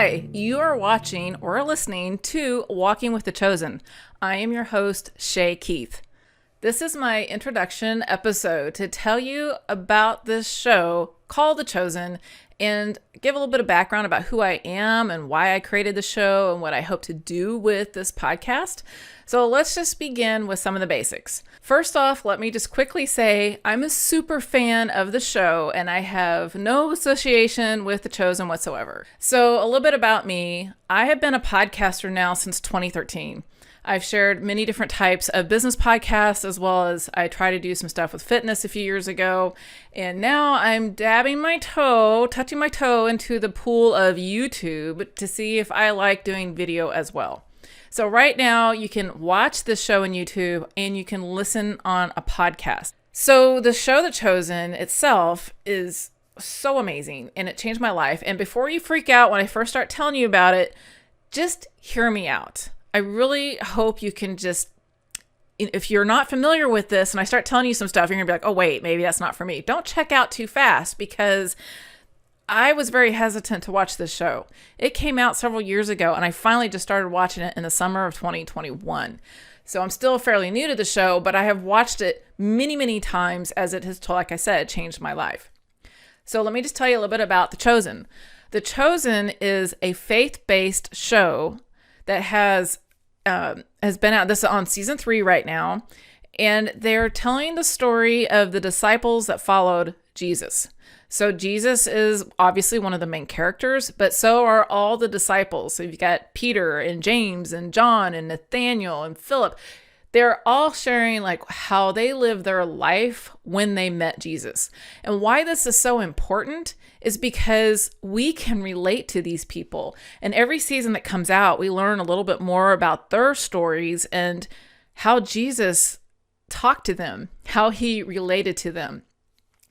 Hi, you are watching or listening to Walking with the Chosen. I am your host, Shay Keith. This is my introduction episode to tell you about this show called The Chosen and give a little bit of background about who I am and why I created the show and what I hope to do with this podcast. So let's just begin with some of the basics. First off, let me just quickly say I'm a super fan of the show and I have no association with The Chosen whatsoever. So a little bit about me. I have been a podcaster now since 2013. I've shared many different types of business podcasts, as well as I tried to do some stuff with fitness a few years ago. And now I'm touching my toe into the pool of YouTube to see if I like doing video as well. So right now you can watch this show on YouTube and you can listen on a podcast. So the show The Chosen itself is so amazing and it changed my life. And before you freak out when I first start telling you about it, just hear me out. I really hope you can just, if you're not familiar with this and I start telling you some stuff, you're going to be like, oh, wait, maybe that's not for me. Don't check out too fast because I was very hesitant to watch this show. It came out several years ago and I finally just started watching it in the summer of 2021. So I'm still fairly new to the show, but I have watched it many, many times as it has, like I said, changed my life. So let me just tell you a little bit about The Chosen. The Chosen is a faith-based show that has been out. This is on season 3 right now, and they're telling the story of the disciples that followed Jesus. So Jesus is obviously one of the main characters, but so are all the disciples. So you've got Peter and James and John and Nathaniel and Philip. They're all sharing like how they lived their life when they met Jesus. And why this is so important is because we can relate to these people. And every season that comes out, we learn a little bit more about their stories and how Jesus talked to them, how he related to them.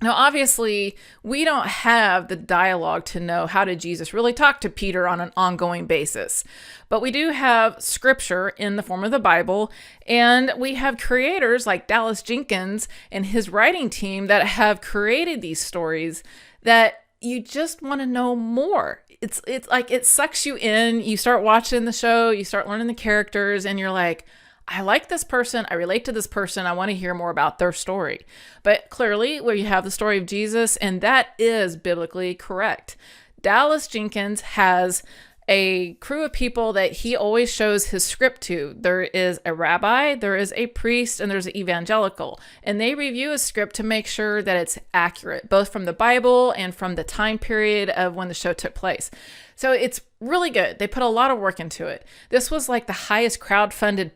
Now, obviously, we don't have the dialogue to know how did Jesus really talk to Peter on an ongoing basis. But we do have scripture in the form of the Bible, and we have creators like Dallas Jenkins and his writing team that have created these stories that you just want to know more. It's like it sucks you in. You start watching the show, you start learning the characters, and you're like, I like this person. I relate to this person. I want to hear more about their story. But clearly, where you have the story of Jesus, and that is biblically correct. Dallas Jenkins has a crew of people that he always shows his script to. There is a rabbi, there is a priest, and there's an evangelical. And they review a script to make sure that it's accurate, both from the Bible and from the time period of when the show took place. So it's really good. They put a lot of work into it. This was like the highest crowdfunded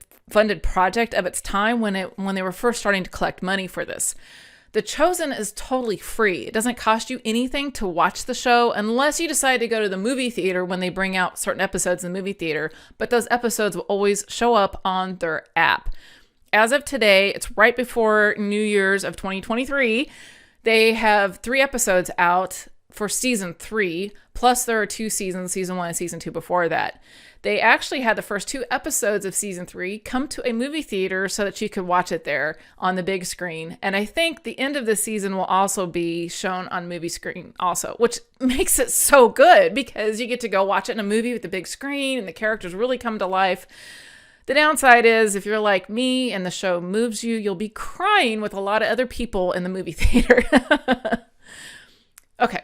project of its time when they were first starting to collect money for this. The Chosen is totally free. It doesn't cost you anything to watch the show unless you decide to go to the movie theater when they bring out certain episodes in the movie theater, but those episodes will always show up on their app. As of today, it's right before New Year's of 2023. They have 3 episodes out for season 3, plus there are 2 seasons, season 1 and season 2 before that. They actually had the first 2 episodes of season 3 come to a movie theater so that you could watch it there on the big screen. And I think the end of the season will also be shown on movie screen also, which makes it so good because you get to go watch it in a movie with the big screen and the characters really come to life. The downside is if you're like me and the show moves you, you'll be crying with a lot of other people in the movie theater. Okay.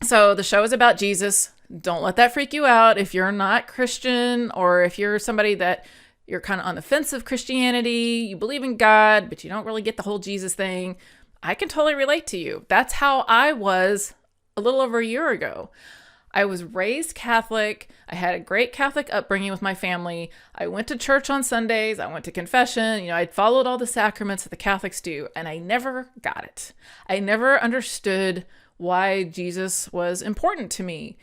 So the show is about Jesus. Don't let that freak you out if you're not Christian or if you're somebody that you're kind of on the fence of Christianity, you believe in God, but you don't really get the whole Jesus thing. I can totally relate to you. That's how I was a little over a year ago. I was raised Catholic. I had a great Catholic upbringing with my family. I went to church on Sundays. I went to confession. I followed all the sacraments that the Catholics do, and I never got it. I never understood why Jesus was important to me.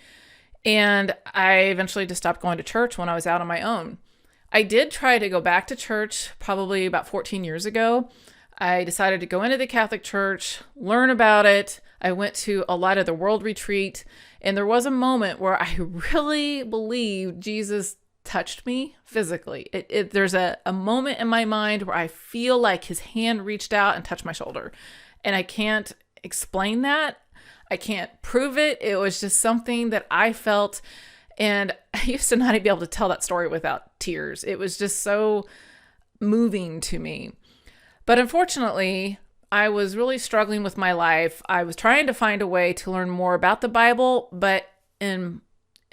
And I eventually just stopped going to church when I was out on my own. I did try to go back to church probably about 14 years ago. I decided to go into the Catholic Church, learn about it. I went to a Light of the World retreat, and there was a moment where I really believed Jesus touched me physically. There's a moment in my mind where I feel like his hand reached out and touched my shoulder. And I can't explain that. I can't prove it. It was just something that I felt, And I used to not be able to tell that story without tears. It was just so moving to me. But unfortunately, I was really struggling with my life. I was trying to find a way to learn more about the Bible, but in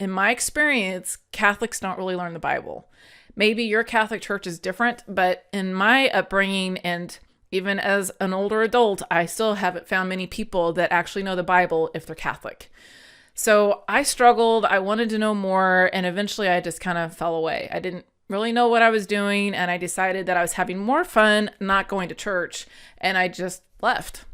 my experience, Catholics don't really learn the Bible. Maybe your Catholic church is different, but in my upbringing and even as an older adult, I still haven't found many people that actually know the Bible if they're Catholic. So I struggled. I wanted to know more, and eventually I just kind of fell away. I didn't really know what I was doing, and I decided that I was having more fun not going to church, and I just left.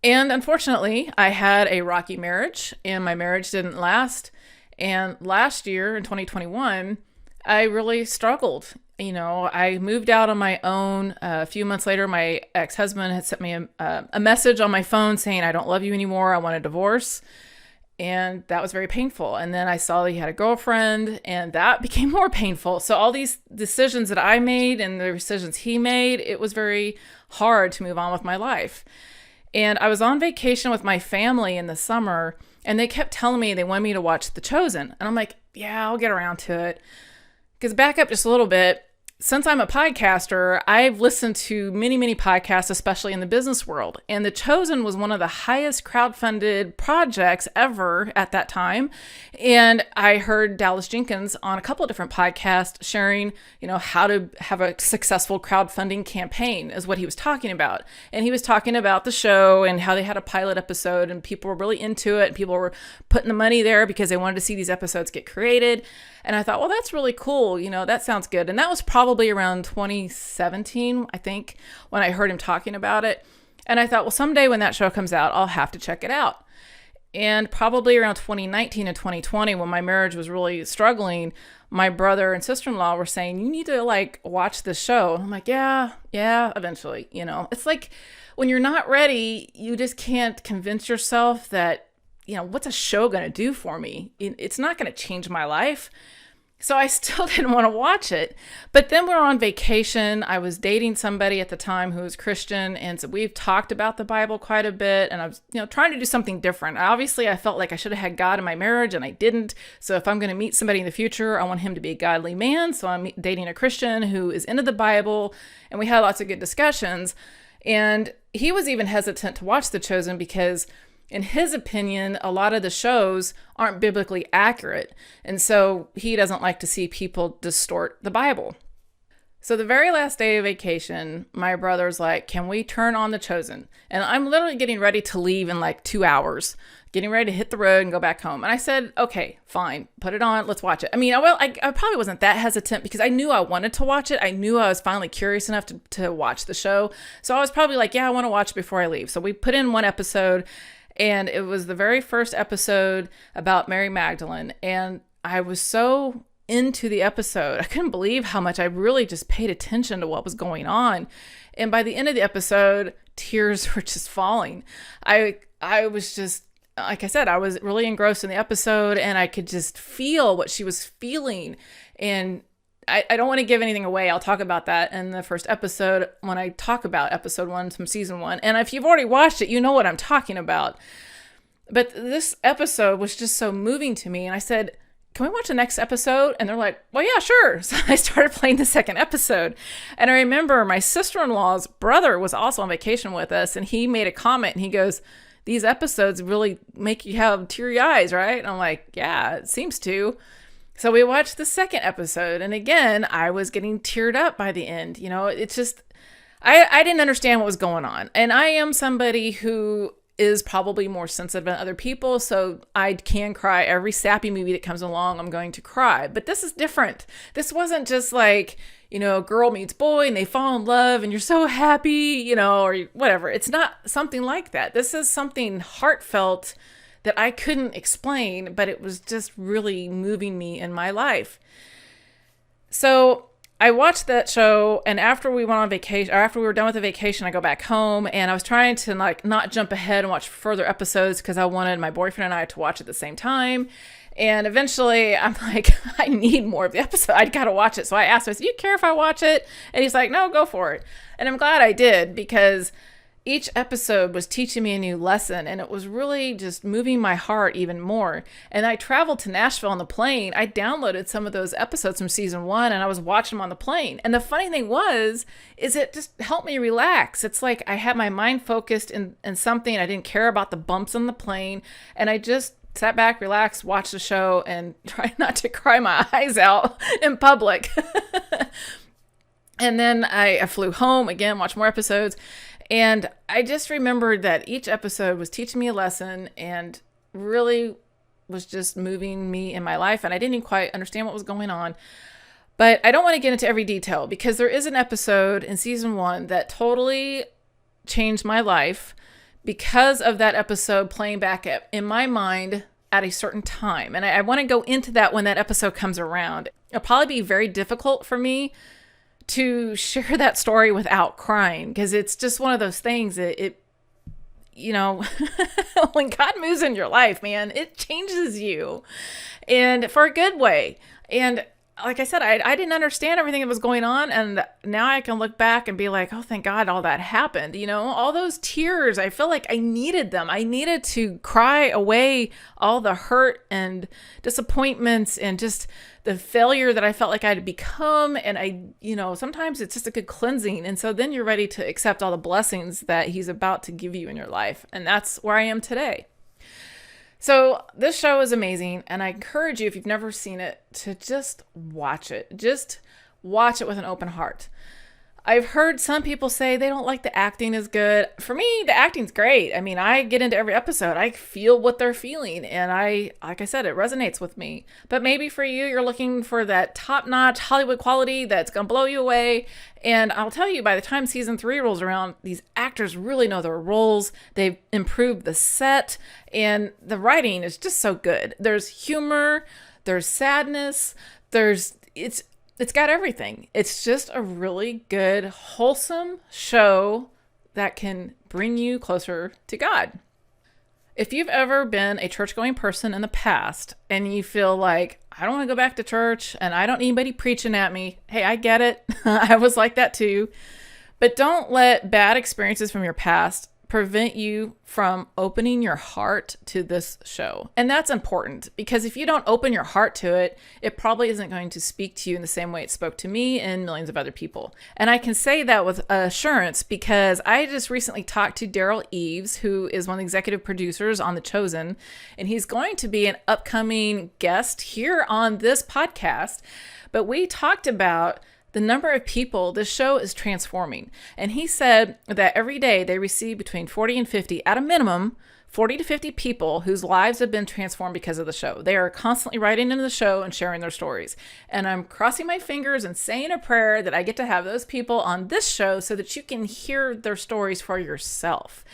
And unfortunately, I had a rocky marriage, and my marriage didn't last. And last year in 2021, I really struggled. I moved out on my own. A few months later, my ex-husband had sent me a message on my phone saying, I don't love you anymore. I want a divorce. And that was very painful. And then I saw he had a girlfriend, and that became more painful. So all these decisions that I made and the decisions he made, it was very hard to move on with my life. And I was on vacation with my family in the summer, and they kept telling me they wanted me to watch The Chosen. And I'm like, yeah, I'll get around to it. Because back up just a little bit, since I'm a podcaster, I've listened to many, many podcasts, especially in the business world. And The Chosen was one of the highest crowdfunded projects ever at that time. And I heard Dallas Jenkins on a couple of different podcasts sharing, how to have a successful crowdfunding campaign is what he was talking about. And he was talking about the show and how they had a pilot episode and people were really into it. And people were putting the money there because they wanted to see these episodes get created. And I thought, well, that's really cool. That sounds good. And that was probably around 2017, I think, when I heard him talking about it. And I thought, well, someday when that show comes out, I'll have to check it out. And probably around 2019 and 2020, when my marriage was really struggling, my brother and sister-in-law were saying, you need to watch this show. And I'm like, yeah, eventually, It's like when you're not ready, you just can't convince yourself that, what's a show going to do for me? It's not going to change my life. So I still didn't want to watch it. But then we were on vacation. I was dating somebody at the time who was Christian. And so we've talked about the Bible quite a bit. And I was, trying to do something different. Obviously, I felt like I should have had God in my marriage, and I didn't. So if I'm going to meet somebody in the future, I want him to be a godly man. So I'm dating a Christian who is into the Bible. And we had lots of good discussions. And he was even hesitant to watch The Chosen because in his opinion, a lot of the shows aren't biblically accurate. And so he doesn't like to see people distort the Bible. So the very last day of vacation, my brother's like, can we turn on The Chosen? And I'm literally getting ready to leave in 2 hours, getting ready to hit the road and go back home. And I said, okay, fine, put it on. Let's watch it. I mean, I probably wasn't that hesitant because I knew I wanted to watch it. I knew I was finally curious enough to watch the show. So I was probably like, yeah, I want to watch it before I leave. So we put in one episode. And it was the very first episode about Mary Magdalene. And I was so into the episode. I couldn't believe how much I really just paid attention to what was going on. And by the end of the episode, tears were just falling. I was just, like I said, I was really engrossed in the episode, and I could just feel what she was feeling. And I don't want to give anything away. I'll talk about that in the first episode when I talk about episode 1 from season 1. And if you've already watched it, you know what I'm talking about. But this episode was just so moving to me. And I said, can we watch the next episode? And they're like, well, yeah, sure. So I started playing the second episode. And I remember my sister-in-law's brother was also on vacation with us. And he made a comment and he goes, these episodes really make you have teary eyes, right? And I'm like, yeah, it seems to. So we watched the second episode, and again, I was getting teared up by the end. It's just, I didn't understand what was going on. And I am somebody who is probably more sensitive than other people, so I can cry. Every sappy movie that comes along, I'm going to cry. But this is different. This wasn't just like, girl meets boy and they fall in love and you're so happy, or whatever. It's not something like that. This is something heartfelt that I couldn't explain, but it was just really moving me in my life. So I watched that show, and after we went on vacation, or after we were done with the vacation, I go back home, and I was trying to not jump ahead and watch further episodes because I wanted my boyfriend and I to watch at the same time. And eventually I'm like, I need more of the episode. I got to watch it. So I asked him, I said, do you care if I watch it? And he's like, no, go for it. And I'm glad I did because each episode was teaching me a new lesson, and it was really just moving my heart even more. And I traveled to Nashville on the plane. I downloaded some of those episodes from season 1, and I was watching them on the plane. And the funny thing is it just helped me relax. It's like I had my mind focused in something. I didn't care about the bumps on the plane, and I just sat back, relaxed, watched the show, and tried not to cry my eyes out in public. And then I flew home again, watched more episodes. And I just remembered that each episode was teaching me a lesson and really was just moving me in my life. And I didn't even quite understand what was going on. But I don't want to get into every detail because there is an episode in season 1 that totally changed my life because of that episode playing back in my mind at a certain time. And I want to go into that when that episode comes around. It'll probably be very difficult for me to share that story without crying, because it's just one of those things that when God moves in your life, man, it changes you, and for a good way. And like I said, I didn't understand everything that was going on. And now I can look back and be like, oh, thank God all that happened. All those tears, I feel like I needed them. I needed to cry away all the hurt and disappointments and just the failure that I felt like I had become. And sometimes it's just a good cleansing. And so then you're ready to accept all the blessings that he's about to give you in your life. And that's where I am today. So this show is amazing, and I encourage you, if you've never seen it, to just watch it. Just watch it with an open heart. I've heard some people say they don't like the acting as good. For me, the acting's great. I mean, I get into every episode. I feel what they're feeling, and like I said, it resonates with me. But maybe for you, you're looking for that top-notch Hollywood quality that's going to blow you away. And I'll tell you, by the time season 3 rolls around, these actors really know their roles. They've improved the set, and the writing is just so good. There's humor, there's sadness, it's got everything. It's just a really good, wholesome show that can bring you closer to God. If you've ever been a church-going person in the past and you feel like, I don't want to go back to church and I don't need anybody preaching at me, hey, I get it. I was like that too. But don't let bad experiences from your past prevent you from opening your heart to this show. And that's important, because if you don't open your heart to it, it probably isn't going to speak to you in the same way it spoke to me and millions of other people. And I can say that with assurance because I just recently talked to Daryl Eves, who is one of the executive producers on The Chosen, and he's going to be an upcoming guest here on this podcast. But we talked about the number of people this show is transforming. And he said that every day they receive between 40 and 50, at a minimum, 40 to 50 people whose lives have been transformed because of the show. They are constantly writing into the show and sharing their stories. And I'm crossing my fingers and saying a prayer that I get to have those people on this show so that you can hear their stories for yourself.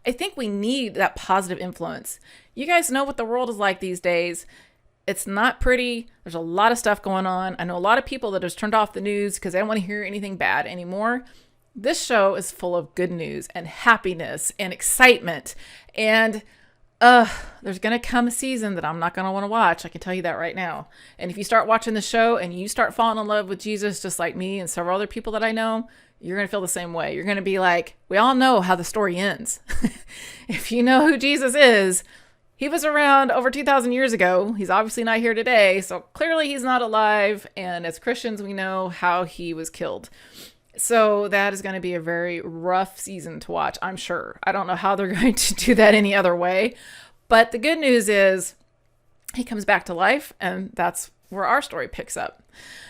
I think we need that positive influence. You guys know what the world is like these days. It's not pretty. There's a lot of stuff going on. I know a lot of people that have turned off the news because they don't want to hear anything bad anymore. This show is full of good news and happiness and excitement. And there's going to come a season that I'm not going to want to watch. I can tell you that right now. And if you start watching the show and you start falling in love with Jesus, just like me and several other people that I know, you're going to feel the same way. You're going to be like, we all know how the story ends. If you know who Jesus is, he was around over 2,000 years ago. He's obviously not here today, so clearly he's not alive. And as Christians, we know how he was killed. So that is going to be a very rough season to watch, I'm sure. I don't know how they're going to do that any other way. But the good news is he comes back to life, and that's where our story picks up.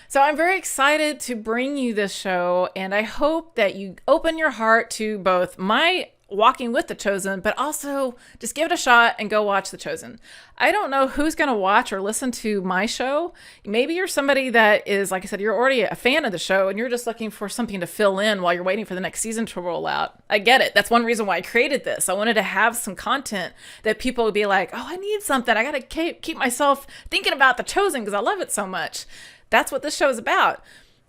So I'm very excited to bring you this show, and I hope that you open your heart to both my walking with The Chosen, but also just give it a shot and go watch The Chosen. I don't know who's going to watch or listen to my show. Maybe you're somebody that is, like I said, you're already a fan of the show and you're just looking for something to fill in while you're waiting for the next season to roll out. I get it. That's one reason why I created this. I wanted to have some content that people would be like, oh, I need something. I got to keep myself thinking about The Chosen because I love it so much. That's what this show is about.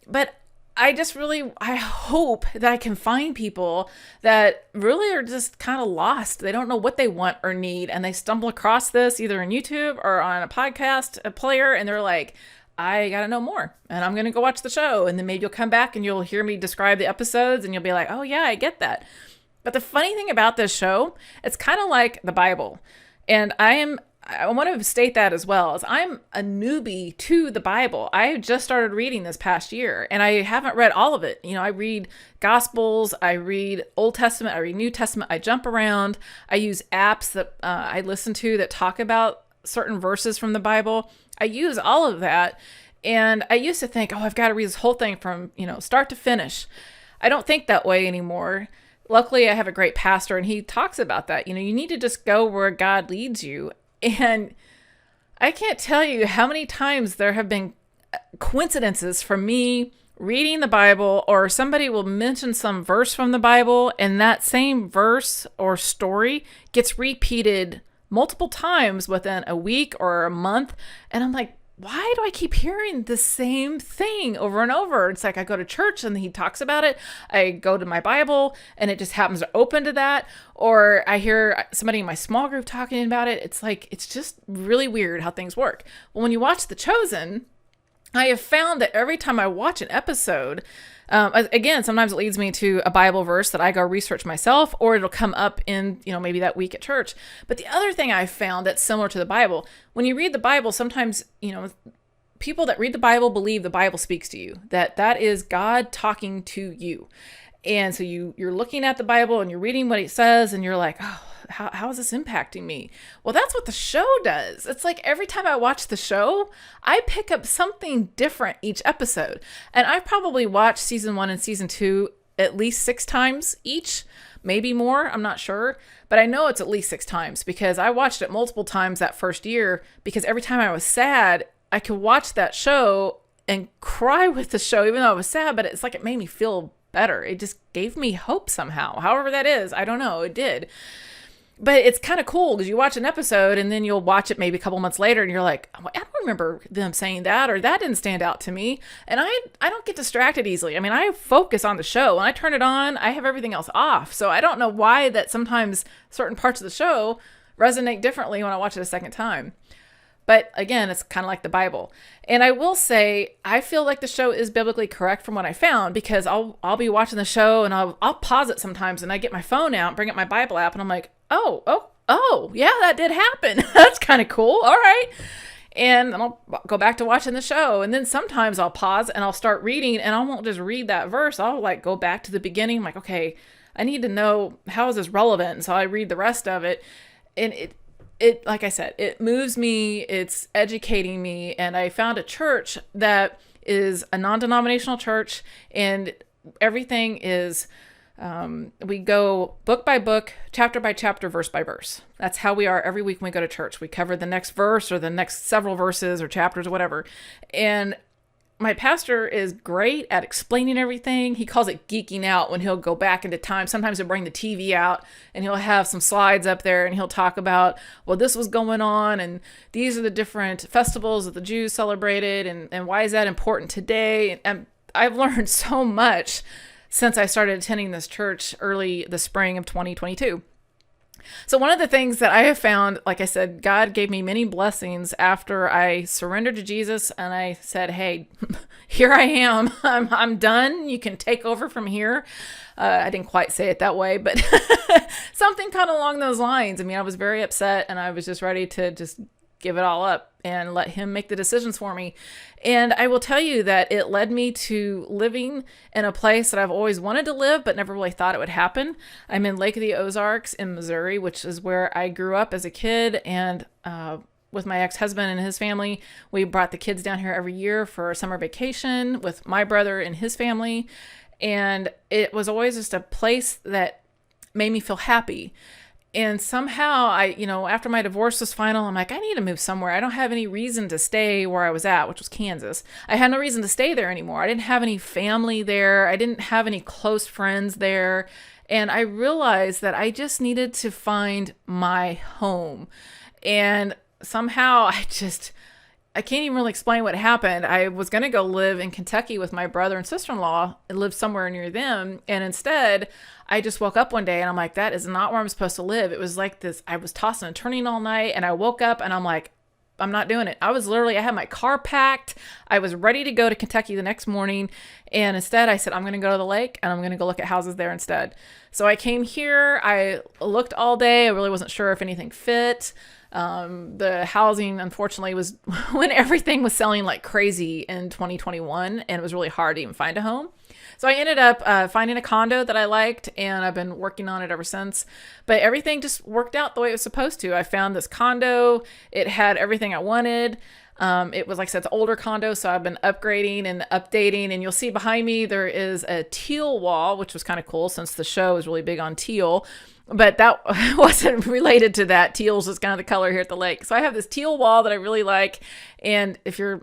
But I hope that I can find people that really are just kind of lost. They don't know what they want or need. And they stumble across this either on YouTube or on a podcast, a player, and they're like, I got to know more and I'm going to go watch the show. And then maybe you'll come back and you'll hear me describe the episodes and you'll be like, oh yeah, I get that. But the funny thing about this show, it's kind of like the Bible. And I want to state that as well, as I'm a newbie to the Bible. I just started reading this past year and I haven't read all of it. I read Gospels, I read Old Testament, I read New Testament, I jump around. I use apps that I listen to that talk about certain verses from the Bible. I use all of that. And I used to think, I've got to read this whole thing from, start to finish. I don't think that way anymore. Luckily, I have a great pastor and he talks about that. You need to just go where God leads you. And I can't tell you how many times there have been coincidences from me reading the Bible, or somebody will mention some verse from the Bible and that same verse or story gets repeated multiple times within a week or a month. And I'm like, why do I keep hearing the same thing over and over? It's like I go to church and he talks about it. I go to my Bible and it just happens to open to that. Or I hear somebody in my small group talking about it. It's like, it's just really weird how things work. Well, when you watch The Chosen, I have found that every time I watch an episode, again, sometimes it leads me to a Bible verse that I go research myself, or it'll come up in, maybe that week at church. But the other thing I've found that's similar to the Bible, when you read the Bible, sometimes, people that read the Bible believe the Bible speaks to you, that is God talking to you. And so you're looking at the Bible and you're reading what it says and you're like, oh, how is this impacting me? Well, that's what the show does. It's like every time I watch the show, I pick up something different each episode. And I've probably watched season 1 and season 2 at least 6 times each, maybe more, I'm not sure. But I know it's at least 6 times because I watched it multiple times that first year, because every time I was sad, I could watch that show and cry with the show, even though I was sad, but it's like it made me feel better. It just gave me hope somehow. However that is, I don't know, it did. But it's kind of cool because you watch an episode and then you'll watch it maybe a couple months later and you're like, I don't remember them saying that, or that didn't stand out to me. And I don't get distracted easily. I mean, I focus on the show. When I turn it on, I have everything else off. So I don't know why that sometimes certain parts of the show resonate differently when I watch it a second time. But again, it's kind of like the Bible. And I will say, I feel like the show is biblically correct from what I found, because I'll be watching the show and I'll pause it sometimes and I get my phone out, bring up my Bible app, and I'm like, oh, yeah, that did happen. That's kind of cool. All right. And then I'll go back to watching the show. And then sometimes I'll pause and I'll start reading, and I won't just read that verse. I'll like go back to the beginning. I'm like, okay, I need to know, how is this relevant? And so I read the rest of it. And it, like I said, it moves me, it's educating me. And I found a church that is a non-denominational church, and everything is, we go book by book, chapter by chapter, verse by verse. That's how we are every week when we go to church. We cover the next verse or the next several verses or chapters or whatever. And my pastor is great at explaining everything. He calls it geeking out when he'll go back into time. Sometimes he'll bring the TV out and he'll have some slides up there and he'll talk about, well, this was going on and these are the different festivals that the Jews celebrated and why is that important today? And I've learned so much since I started attending this church early the spring of 2022. So one of the things that I have found, like I said, God gave me many blessings after I surrendered to Jesus and I said, hey, here I am. I'm done. You can take over from here. I didn't quite say it that way, but something kind of along those lines. I mean, I was very upset and I was just ready to just give it all up and let him make the decisions for me. And I will tell you that it led me to living in a place that I've always wanted to live, but never really thought it would happen. I'm in Lake of the Ozarks in Missouri, which is where I grew up as a kid. And with my ex-husband and his family, we brought the kids down here every year for a summer vacation with my brother and his family. And it was always just a place that made me feel happy. And somehow after my divorce was final, I'm like, I need to move somewhere. I don't have any reason to stay where I was at, which was Kansas. I had no reason to stay there anymore. I didn't have any family there. I didn't have any close friends there. And I realized that I just needed to find my home. And somehow I can't even really explain what happened. I was going to go live in Kentucky with my brother and sister-in-law and live somewhere near them. And instead, I just woke up one day and I'm like, that is not where I'm supposed to live. It was like this, I was tossing and turning all night and I woke up and I'm like, I'm not doing it. I had my car packed. I was ready to go to Kentucky the next morning. And instead I said, I'm going to go to the lake and I'm going to go look at houses there instead. So I came here. I looked all day. I really wasn't sure if anything fit. The housing, unfortunately, was when everything was selling like crazy in 2021, and it was really hard to even find a home. So I ended up finding a condo that I liked, and I've been working on it ever since. But everything just worked out the way it was supposed to. I found this condo. It had everything I wanted. It was, like I said, it's an older condo, so I've been upgrading and updating. And you'll see behind me there is a teal wall, which was kind of cool since the show is really big on teal. But that wasn't related to that. Teal's just kind of the color here at the lake. So I have this teal wall that I really like. And if you're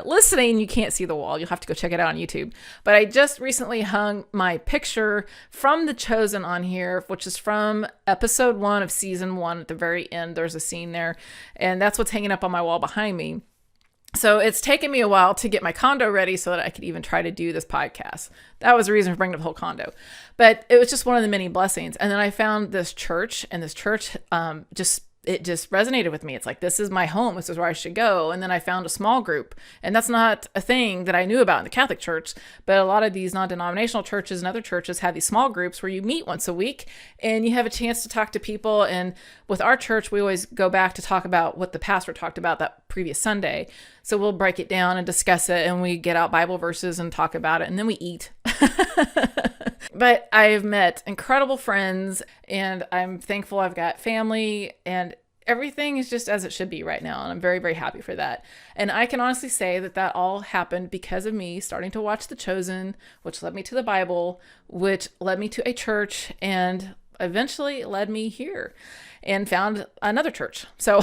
listening, you can't see the wall. You'll have to go check it out on YouTube. But I just recently hung my picture from The Chosen on here, which is from episode 1 of season 1. At the very end, there's a scene there. And that's what's hanging up on my wall behind me. So it's taken me a while to get my condo ready so that I could even try to do this podcast. That was the reason for bringing up the whole condo. But it was just one of the many blessings. And then I found this church, and this church it just resonated with me. It's like, this is my home. This is where I should go. And then I found a small group. And that's not a thing that I knew about in the Catholic Church. But a lot of these non-denominational churches and other churches have these small groups where you meet once a week and you have a chance to talk to people. And with our church, we always go back to talk about what the pastor talked about that previous Sunday. So we'll break it down and discuss it, and we get out Bible verses and talk about it, and then we eat. But I've met incredible friends, and I'm thankful I've got family, and everything is just as it should be right now. And I'm very, very happy for that. And I can honestly say that all happened because of me starting to watch The Chosen, which led me to the Bible, which led me to a church, and eventually led me here and found another church. So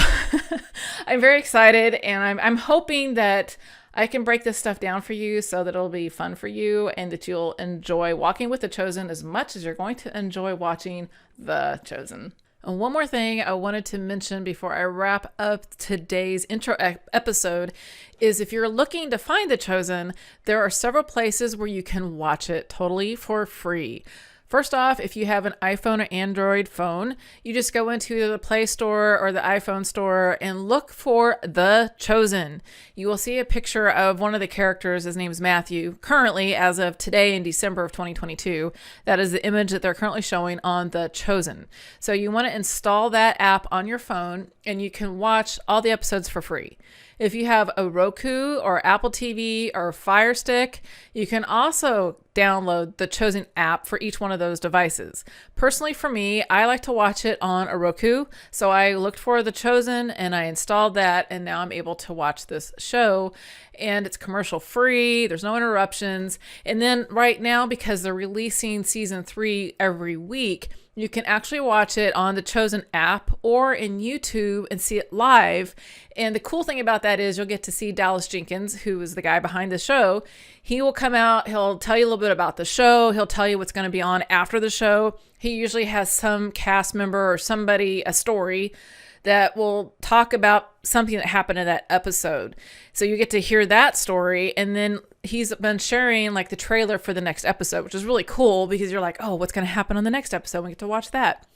I'm very excited, and I'm hoping that I can break this stuff down for you so that it'll be fun for you and that you'll enjoy walking with The Chosen as much as you're going to enjoy watching The Chosen. And one more thing I wanted to mention before I wrap up today's intro episode is if you're looking to find The Chosen, there are several places where you can watch it totally for free. First off, if you have an iPhone or Android phone, you just go into the Play Store or the iPhone store and look for The Chosen. You will see a picture of one of the characters. His name is Matthew. Currently, as of today in December of 2022, that is the image that they're currently showing on The Chosen. So you want to install that app on your phone, and you can watch all the episodes for free. If you have a Roku or Apple TV or Fire Stick, you can also download the Chosen app for each one of those devices. Personally, for me, I like to watch it on a Roku. So I looked for The Chosen and I installed that, and now I'm able to watch this show, and it's commercial free. There's no interruptions. And then right now, because they're releasing season 3 every week, you can actually watch it on the Chosen app or in YouTube and see it live. And the cool thing about that is you'll get to see Dallas Jenkins, who is the guy behind the show. He will come out. He'll tell you a little bit about the show. He'll tell you what's going to be on after the show. He usually has some cast member or somebody, a story that will talk about something that happened in that episode. So you get to hear that story, and then he's been sharing like the trailer for the next episode, which is really cool because you're like, oh, what's going to happen on the next episode? We get to watch that.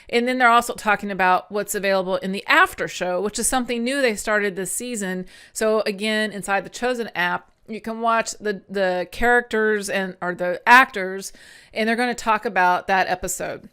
And then they're also talking about what's available in the after show, which is something new they started this season. So again, inside the Chosen app, you can watch the characters or the actors, and they're going to talk about that episode.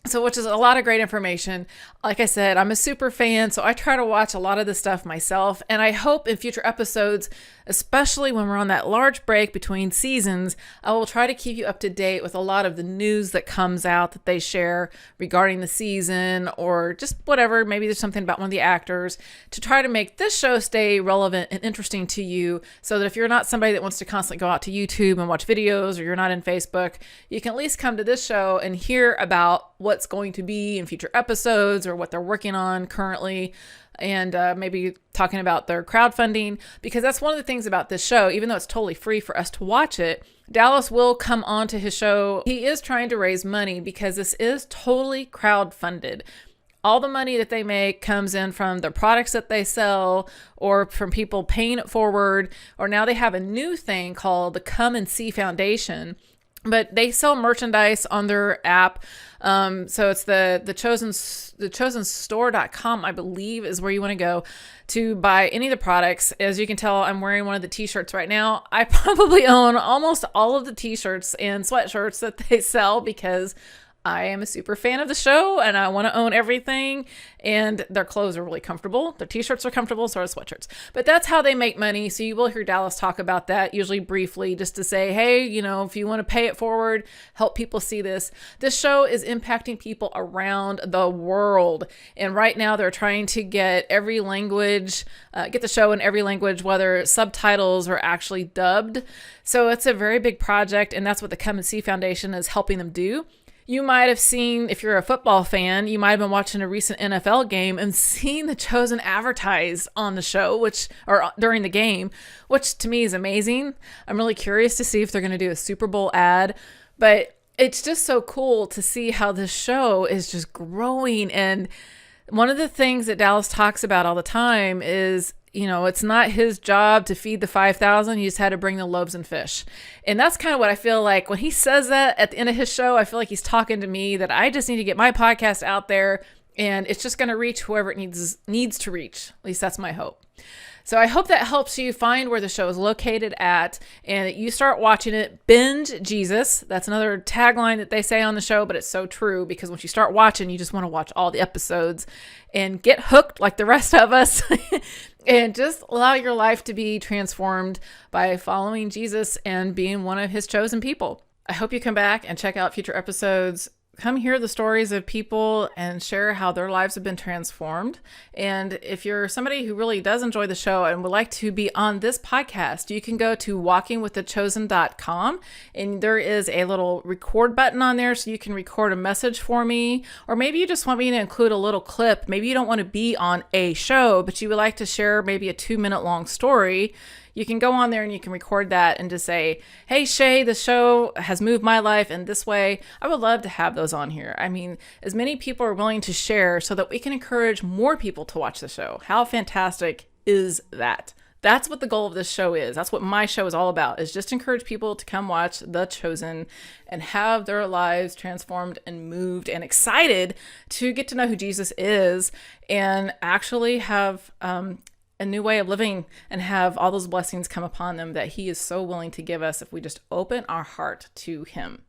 So, which is a lot of great information. Like I said, I'm a super fan, so I try to watch a lot of this stuff myself. And I hope in future episodes, especially when we're on that large break between seasons, I will try to keep you up to date with a lot of the news that comes out that they share regarding the season, or just whatever. Maybe there's something about one of the actors, to try to make this show stay relevant and interesting to you, so that if you're not somebody that wants to constantly go out to YouTube and watch videos, or you're not in Facebook, you can at least come to this show and hear about what's going to be in future episodes or what they're working on currently, and maybe talking about their crowdfunding, because that's one of the things about this show. Even though it's totally free for us to watch it, Dallas will come on to his show. He is trying to raise money because this is totally crowdfunded. All the money that they make comes in from the products that they sell, or from people paying it forward, or now they have a new thing called the Come and See Foundation, But they sell merchandise on their app. So it's the chosensstore.com, I believe, is where you want to go to buy any of the products. As you can tell, I'm wearing one of the t-shirts right now. I probably own almost all of the t-shirts and sweatshirts that they sell because I am a super fan of the show and I want to own everything, and their clothes are really comfortable. Their t-shirts are comfortable, so are sweatshirts. But that's how they make money. So you will hear Dallas talk about that, usually briefly, just to say, hey, if you want to pay it forward, help people see this. This show is impacting people around the world. And right now they're trying to get every language, get the show in every language, whether subtitles or actually dubbed. So it's a very big project, and that's what the Come and See Foundation is helping them do. You might have seen, if you're a football fan, you might have been watching a recent NFL game and seen The Chosen advertised on the show, or during the game, which to me is amazing. I'm really curious to see if they're going to do a Super Bowl ad, but it's just so cool to see how this show is just growing. And one of the things that Dallas talks about all the time is, it's not his job to feed the 5,000. He just had to bring the loaves and fish. And that's kind of what I feel like when he says that at the end of his show. I feel like he's talking to me, that I just need to get my podcast out there and it's just going to reach whoever it needs to reach. At least that's my hope. So I hope that helps you find where the show is located at and that you start watching it. Binge Jesus. That's another tagline that they say on the show, but it's so true because once you start watching, you just want to watch all the episodes and get hooked like the rest of us and just allow your life to be transformed by following Jesus and being one of his chosen people. I hope you come back and check out future episodes. Come hear the stories of people and share how their lives have been transformed. And if you're somebody who really does enjoy the show and would like to be on this podcast, you can go to walkingwiththechosen.com and there is a little record button on there so you can record a message for me. Or maybe you just want me to include a little clip. Maybe you don't want to be on a show, but you would like to share maybe a 2-minute long story. You can go on there and you can record that and just say, hey, Shay, the show has moved my life in this way. I would love to have those on here. I mean, as many people are willing to share so that we can encourage more people to watch the show. How fantastic is that? That's what the goal of this show is. That's what my show is all about, is just encourage people to come watch The Chosen and have their lives transformed and moved and excited to get to know who Jesus is and actually have a new way of living and have all those blessings come upon them that he is so willing to give us if we just open our heart to him.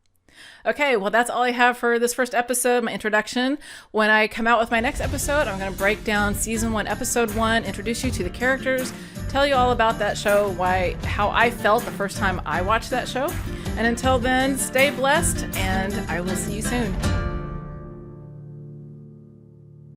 Okay, well, that's all I have for this first episode, my introduction. When I come out with my next episode, I'm going to break down season 1, episode 1, introduce you to the characters, tell you all about that show, how I felt the first time I watched that show. And until then, stay blessed, and I will see you soon.